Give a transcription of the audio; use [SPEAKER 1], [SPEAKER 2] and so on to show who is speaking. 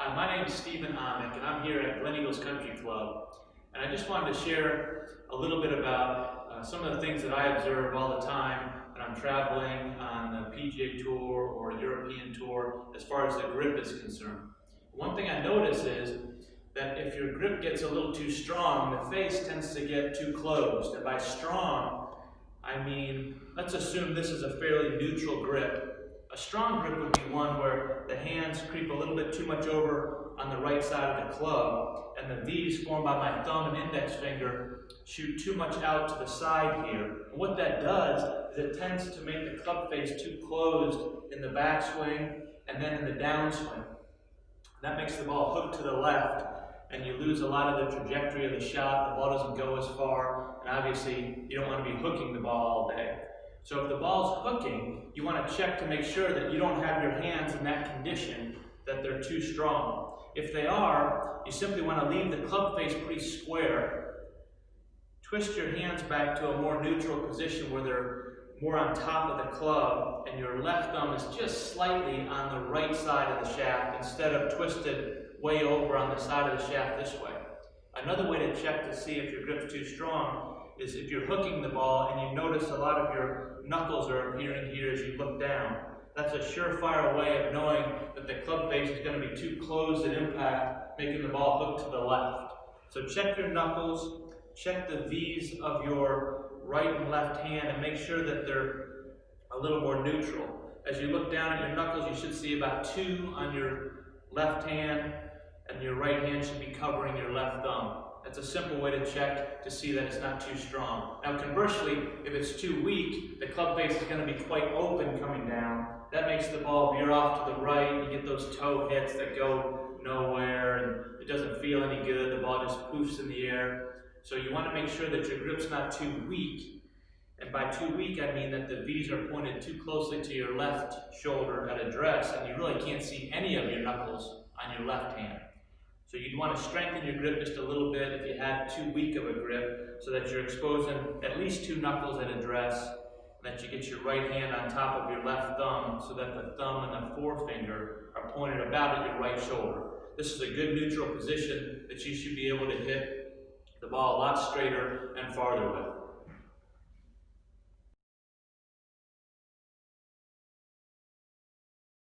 [SPEAKER 1] Hi, my name is Aumock, and I'm here at Glen Eagles Country Club. And I just wanted to share a little bit about some of the things that I observe all the time when I'm traveling on the PGA Tour or European Tour as far as the grip is concerned. One thing I notice is that if your grip gets a little too strong, the face tends to get too closed. And by strong, I mean, let's assume this is a fairly neutral grip. A strong grip would be one where the hands creep a little bit too much over on the right side of the club, and the V's formed by my thumb and index finger shoot too much out to the side here. And what that does is it tends to make the club face too closed in the backswing and then in the downswing. That makes the ball hook to the left, and you lose a lot of the trajectory of the shot. The ball doesn't go as far, and obviously you don't want to be hooking the ball all day. So if the ball's hooking, you want to check to make sure that you don't have your hands in that condition, that they're too strong. If they are, you simply want to leave the club face pretty square. Twist your hands back to a more neutral position where they're more on top of the club, and your left thumb is just slightly on the right side of the shaft instead of twisted way over on the side of the shaft this way. Another way to check to see if your grip's too strong is if you're hooking the ball and you notice a lot of your knuckles are appearing here as you look down. That's a surefire way of knowing that the club face is going to be too closed at impact, making the ball hook to the left. So check your knuckles, check the V's of your right and left hand, and make sure that they're a little more neutral. As you look down at your knuckles, you should see about 2 on your left hand, and your right hand should be covering your left thumb. That's a simple way to check to see that it's not too strong. Now conversely, if it's too weak, the club face is going to be quite open coming down. That makes the ball veer off to the right. You get those toe hits that go nowhere, and it doesn't feel any good. The ball just poofs in the air. So you want to make sure that your grip's not too weak. And by too weak, I mean that the V's are pointed too closely to your left shoulder at address, and you really can't see any of your knuckles on your left hand. So you'd want to strengthen your grip just a little bit if you had too weak of a grip, so that you're exposing at least 2 knuckles at address, and that you get your right hand on top of your left thumb so that the thumb and the forefinger are pointed about at your right shoulder. This is a good neutral position that you should be able to hit the ball a lot straighter and farther with.